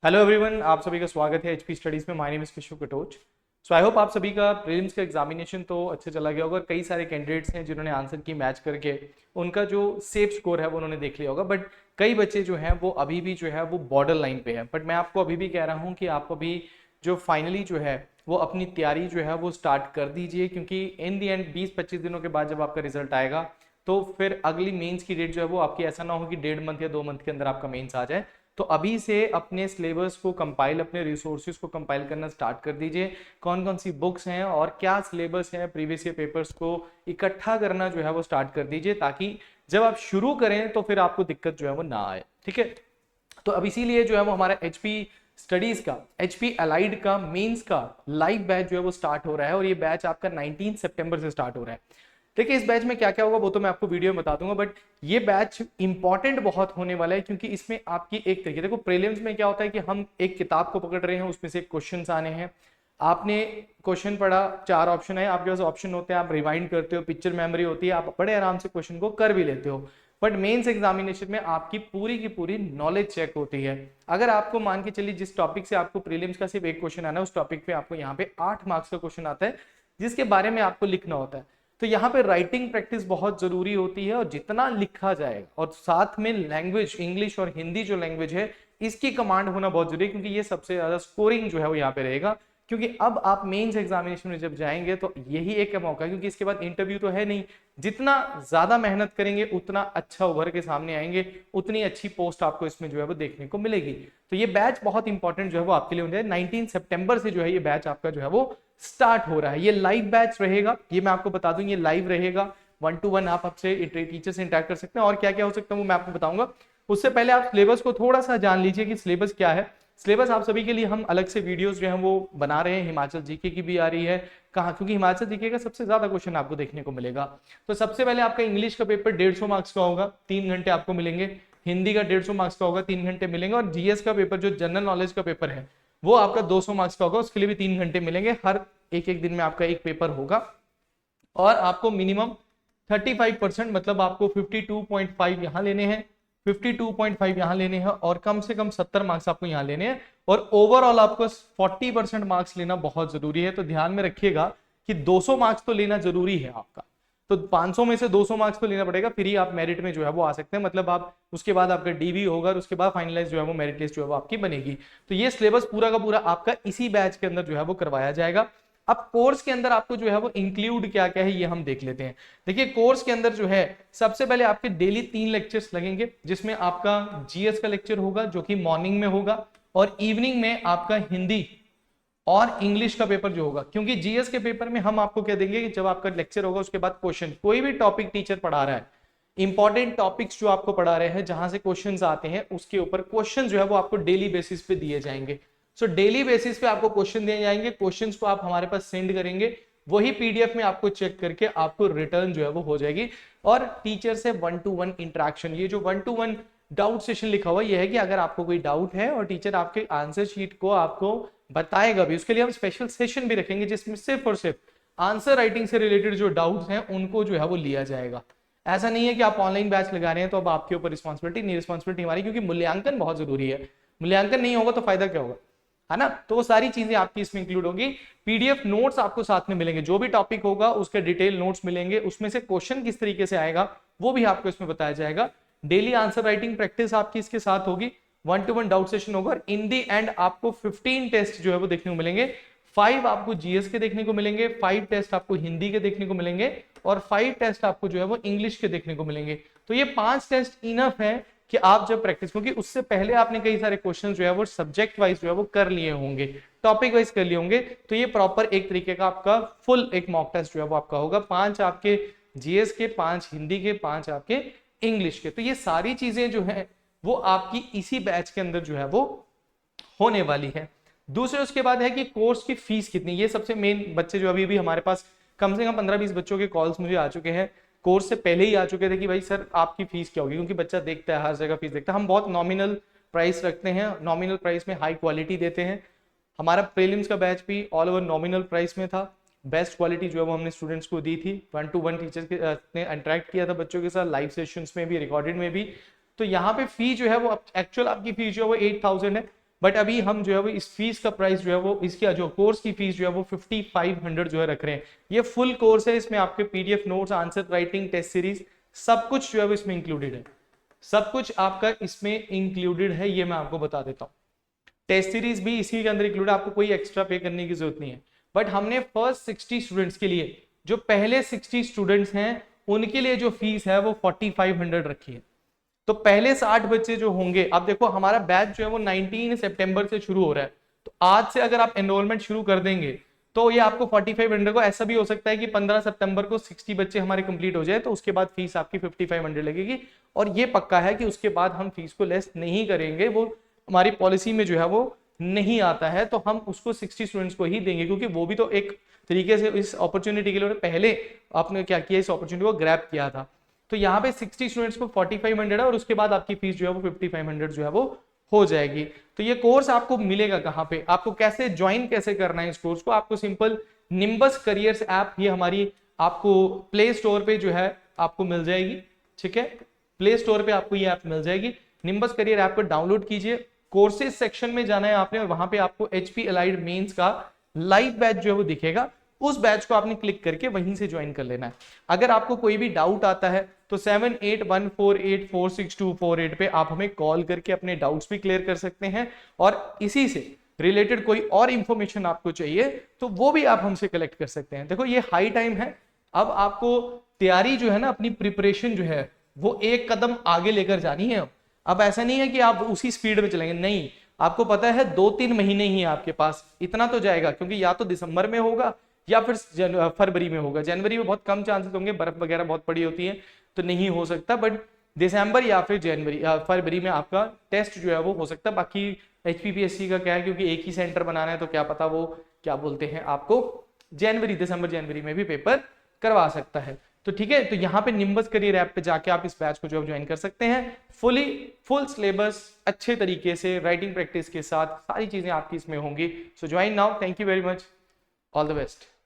Hello everyone, आप सभी का स्वागत है एचपी स्टडीज में। My name is Kishore Katoch. So I hope आप सभी का प्रीलिम्स का एग्जामिनेशन तो अच्छे चला गया होगा। कई सारे कैंडिडेट्स हैं जिन्होंने आंसर की मैच करके उनका जो सेफ स्कोर है वो उन्होंने देख लिया होगा। बट कई बच्चे जो हैं वो अभी भी जो है वो बॉर्डर लाइन पे है। बट मैं आपको अभी भी कह रहा हूँ कि आप अभी जो फाइनली जो है वो अपनी तैयारी जो है वो स्टार्ट कर दीजिए, क्योंकि इन दी एंड 20-25 दिनों के बाद जब आपका रिजल्ट आएगा तो फिर अगली मेंस की डेट जो है वो आपकी ऐसा ना हो कि 1.5 मंथ या 2 मंथ के अंदर आपका मेंस आ जाए। तो अभी से अपने सिलेबस को कंपाइल, अपने रिसोर्सेज को कंपाइल करना स्टार्ट कर दीजिए। कौन कौन सी बुक्स हैं और क्या सिलेबस है, प्रीवियस ईयर पेपर्स को इकट्ठा करना जो है वो स्टार्ट कर दीजिए, ताकि जब आप शुरू करें तो फिर आपको दिक्कत जो है वो ना आए। ठीक है, तो अब इसीलिए जो है वो हमारा एचपी स्टडीज का, एचपी अलाइड का मेंस का लाइव बैच जो है वो स्टार्ट हो रहा है। और ये बैच आपका 19 सितंबर से स्टार्ट हो रहा है। देखिए इस बैच में क्या क्या होगा वो तो मैं आपको वीडियो में बता दूंगा, बट ये बैच इंपॉर्टेंट बहुत होने वाला है, क्योंकि इसमें आपकी एक तरीके, देखो प्रीलिम्स में क्या होता है कि हम एक किताब को पकड़ रहे हैं, उसमें से क्वेश्चन आने हैं। आपने क्वेश्चन पढ़ा, 4 ऑप्शन है आपके पास, ऑप्शन होते हैं, आप रिवाइंड करते हो, पिक्चर मेमोरी होती है, आप बड़े आराम से क्वेश्चन को कर भी लेते हो। बट मेंस एग्जामिनेशन में आपकी पूरी की पूरी नॉलेज चेक होती है। अगर आपको मान के चलिए जिस टॉपिक से आपको प्रीलिम्स का सिर्फ एक क्वेश्चन आना है, उस टॉपिक पे आपको यहाँ पे 8 मार्क्स का क्वेश्चन आता है जिसके बारे में आपको लिखना होता है। तो यहाँ पे राइटिंग प्रैक्टिस बहुत जरूरी होती है, और जितना लिखा जाएगा, और साथ में लैंग्वेज इंग्लिश और हिंदी जो लैंग्वेज है इसकी कमांड होना बहुत जरूरी है, क्योंकि ये सबसे ज्यादा स्कोरिंग जो है वो यहाँ पे रहेगा। क्योंकि अब आप मेंस एग्जामिनेशन में जब जाएंगे तो यही एक मौका है, क्योंकि इसके बाद इंटरव्यू तो है नहीं। जितना ज्यादा मेहनत करेंगे उतना अच्छा उभर के सामने आएंगे, उतनी अच्छी पोस्ट आपको इसमें जो है वो देखने को मिलेगी। तो ये बैच बहुत इंपॉर्टेंट जो है वो आपके लिए हो जाए। 19 सितंबर से जो है ये बैच आपका जो है वो स्टार्ट हो रहा है। ये लाइव बैच रहेगा, ये मैं आपको बता दूं, ये लाइव रहेगा। 1-to-1 आप आपसे टीचर से इंटरेक्ट कर सकते हैं, और क्या क्या हो सकता है वो मैं आपको बताऊंगा। उससे पहले आप सिलेबस को थोड़ा सा जान लीजिए कि सिलेबस क्या है। सिलेबस आप सभी के लिए हम अलग से वीडियोस जो हैं वो बना रहे हैं। हिमाचल जीके की भी आ रही है। कहाँ? क्योंकि हिमाचल जीके का सबसे ज्यादा क्वेश्चन आपको देखने को मिलेगा। तो सबसे पहले आपका इंग्लिश का पेपर 150 मार्क्स का होगा, 3 घंटे आपको मिलेंगे। हिंदी का 150 मार्क्स का होगा, 3 घंटे मिलेंगे। और जीएस का पेपर जो जनरल नॉलेज का पेपर है वो आपका 200 मार्क्स का होगा, उसके लिए भी 3 घंटे मिलेंगे। हर एक एक दिन में आपका एक पेपर होगा। और आपको मिनिमम 35%, मतलब आपको 52.5 यहाँ लेने हैं, 52.5 यहाँ लेने हैं, और कम से कम 70 मार्क्स आपको यहाँ लेने हैं। और ओवरऑल आपको 40% मार्क्स लेना बहुत जरूरी है। तो ध्यान में रखिएगा कि 200 मार्क्स तो लेना जरूरी है आपका। तो 500 में से 200 मार्क्स तो लेना पड़ेगा, फिर ही आप मेरिट में जो है वो आ सकते हैं। मतलब आप उसके बाद आपका डीवी होगा और उसके बाद फाइनलाइज जो है वो मेरिट लिस्ट जो है वो आपकी बनेगी। तो ये सिलेबस पूरा का पूरा आपका इसी बैच के अंदर जो है वो करवाया जाएगा। अब कोर्स के अंदर आपको जो है वो इंक्लूड क्या क्या है ये हम देख लेते हैं। देखिए कोर्स के अंदर जो है सबसे पहले आपके डेली 3 लेक्चर्स लगेंगे, जिसमें आपका जीएस का लेक्चर होगा जो कि मॉर्निंग में होगा, और इवनिंग में आपका हिंदी और इंग्लिश का पेपर जो होगा। क्योंकि जीएस के पेपर में हम आपको कह देंगे कि जब आपका लेक्चर होगा उसके बाद क्वेश्चन, कोई भी टॉपिक टीचर पढ़ा रहा है, इंपॉर्टेंट टॉपिक्स जो आपको पढ़ा रहे हैं जहां से क्वेश्चंस आते हैं, उसके ऊपर क्वेश्चन जो है वो आपको डेली बेसिस पे दिए जाएंगे। सो डेली बेसिस पे आपको क्वेश्चन दिए जाएंगे, क्वेश्चंस को आप हमारे पास सेंड करेंगे, वही पीडीएफ में आपको चेक करके आपको रिटर्न जो है वो हो जाएगी। और टीचर से 1-to-1 इंटरेक्शन, ये जो 1-to-1 डाउट सेशन लिखा हुआ यह है कि अगर आपको कोई डाउट है और टीचर आपके आंसर शीट को आपको बताएगा भी, उसके लिए हम स्पेशल सेशन भी रखेंगे जिसमें सिर्फ और सिर्फ आंसर राइटिंग से रिलेटेड जो डाउट्स हैं उनको जो है वो लिया जाएगा। ऐसा नहीं है कि आप ऑनलाइन बैच लगा रहे हैं तो अब आपके ऊपर रिस्पॉन्सिबिलिटी नहीं, रिस्पॉन्सिबिलिटी हमारी, क्योंकि मूल्यांकन बहुत जरूरी है। मूल्यांकन नहीं होगा तो फायदा क्या होगा, है ना? तो वो सारी चीजें आपकी इसमें इंक्लूड होगी। पीडीएफ नोट्स आपको साथ में मिलेंगे, जो भी टॉपिक होगा उसके डिटेल नोट्स मिलेंगे, उसमें से क्वेश्चन किस तरीके से आएगा वो भी आपको इसमें बताया जाएगा। डेली आंसर राइटिंग प्रैक्टिस आपकी इसके साथ होगी, 1-to-1 डाउट सेशन होगा, और इन दी एंड आपको 15 टेस्ट जो है वो देखने को मिलेंगे। 5 आपको जीएस के देखने को मिलेंगे, 5 टेस्ट आपको हिंदी के देखने को मिलेंगे, और 5 टेस्ट आपको जो है वो इंग्लिश के देखने को मिलेंगे। तो ये 5 टेस्ट इनफ है कि आप जब प्रैक्टिस, क्योंकि उससे पहले आपने कई सारे क्वेश्चन जो है वो सब्जेक्ट वाइज जो है वो कर लिए होंगे, टॉपिक वाइज कर लिए होंगे। तो ये प्रॉपर एक तरीके का आपका फुल एक मॉक टेस्ट जो है वो आपका होगा, 5 आपके जीएस के, 5 हिंदी के, 5 आपके इंग्लिश के। तो ये सारी चीजें जो है वो आपकी इसी बैच के अंदर जो है वो होने वाली है। दूसरे उसके बाद है कि कोर्स की फीस कितनी, ये सबसे मेन। बच्चे जो अभी भी हमारे पास कम से कम 15-20 बच्चों के कॉल्स मुझे आ चुके हैं, कोर्स से पहले ही आ चुके थे कि भाई सर आपकी फीस क्या होगी, क्योंकि बच्चा देखता है, हर जगह फीस देखता है। हम बहुत नॉमिनल प्राइस रखते हैं, नॉमिनल प्राइस में हाई क्वालिटी देते हैं। हमारा प्रीलिम्स का बैच भी ऑल ओवर नॉमिनल प्राइस में था। बेस्ट क्वालिटी जो है वो हमने स्टूडेंट्स को दी थी। 1-to-1 टीचर के ने इंटरेक्ट किया था बच्चों के साथ, लाइव सेशंस में भी, रिकॉर्डेड में भी। तो यहाँ पे फी जो है वो एक्चुअल आपकी फी जो है वो 8,000 है। बट अभी हम जो है वो इस फीस का प्राइस जो है वो इसकी जो कोर्स की फीस जो है वो 5500 जो है रख रहे हैं। ये फुल कोर्स है, इसमें आपके PDF notes, answer writing, test series सब कुछ जो है वो इसमें इंक्लूडेड है, सब कुछ आपका इसमें इंक्लूडेड है, ये मैं आपको बता देता हूँ। टेस्ट सीरीज भी इसी के अंदर इंक्लूड, आपको कोई एक्स्ट्रा पे करने की जरूरत नहीं है। बट हमने फर्स्ट 60 स्टूडेंट्स के लिए, जो पहले 60 स्टूडेंट्स हैं उनके लिए जो फीस है वो 4500 रखी है। तो पहले 60 बच्चे जो होंगे, अब देखो हमारा बैच जो है वो 19 सितंबर से शुरू हो रहा है, तो आज से अगर आप एनरोलमेंट शुरू कर देंगे तो ये आपको 4500 को, ऐसा भी हो सकता है कि 15 सितंबर को 60 बच्चे हमारे कंप्लीट हो जाए तो उसके बाद फीस आपकी 5500 लगेगी। और ये पक्का है कि उसके बाद हम फीस को लेस नहीं करेंगे, वो हमारी पॉलिसी में जो है वो नहीं आता है, तो हम उसको 60 स्टूडेंट्स को ही देंगे, क्योंकि वो भी तो एक तरीके से इस अपॉर्चुनिटी के लिए पहले आपने क्या किया, इस अपॉर्चुनिटी को ग्रैब किया था। तो यहाँ पे 60 स्टूडेंट्स को 4500 है और उसके बाद आपकी फीस जो है वो 5500 जो है वो हो जाएगी। तो ये कोर्स आपको मिलेगा कहाँ पे, आपको कैसे ज्वाइन कैसे करना है इस कोर्स को, आपको सिंपल निम्बस करियर्स ऐप, ये हमारी आपको प्ले स्टोर पे जो है आपको मिल जाएगी, ठीक है, प्ले स्टोर पे आपको ये ऐप मिल जाएगी। निम्बस करियर ऐप को डाउनलोड कीजिए, कोर्सेज सेक्शन में जाना है आपने और वहां पे आपको एचपी एलाइड मेंस का लाइव बैच जो है वो दिखेगा, उस बैच को आपने क्लिक करके वहीं से ज्वाइन कर लेना है। अगर आपको कोई भी डाउट आता है तो 7814846248 पे आप हमें कॉल करके अपने डाउट्स भी क्लियर कर सकते हैं, और इसी से रिलेटेड कोई और इंफॉर्मेशन आपको चाहिए तो वो भी आप हमसे कलेक्ट कर सकते हैं। देखो ये हाई टाइम है, अब आपको तैयारी जो है ना, अपनी प्रिपरेशन जो है वो एक कदम आगे लेकर जानी है। अब ऐसा नहीं है कि आप उसी स्पीड में चलेंगे, नहीं, आपको पता है 2-3 महीने ही आपके पास, इतना तो जाएगा, क्योंकि या तो दिसंबर में होगा या फिर फरवरी में होगा। जनवरी में बहुत कम चांसेस होंगे, बर्फ वगैरह बहुत पड़ी होती है तो नहीं हो सकता, बट दिसंबर या फिर जनवरी फरवरी में आपका टेस्ट जो है वो हो सकता है। बाकी एचपीपीएससी का क्या है, क्योंकि एक ही सेंटर बनाना है तो क्या पता वो क्या बोलते हैं आपको दिसंबर जनवरी में भी पेपर करवा सकता है। तो ठीक है, तो यहाँ पे निम्बस करियर ऐप पे जाके आप इस बैच को जो ज्वाइन कर सकते हैं, फुल सिलेबस अच्छे तरीके से राइटिंग प्रैक्टिस के साथ सारी चीजें आपकी इसमें होंगी। सो join now, thank you very much, all the best.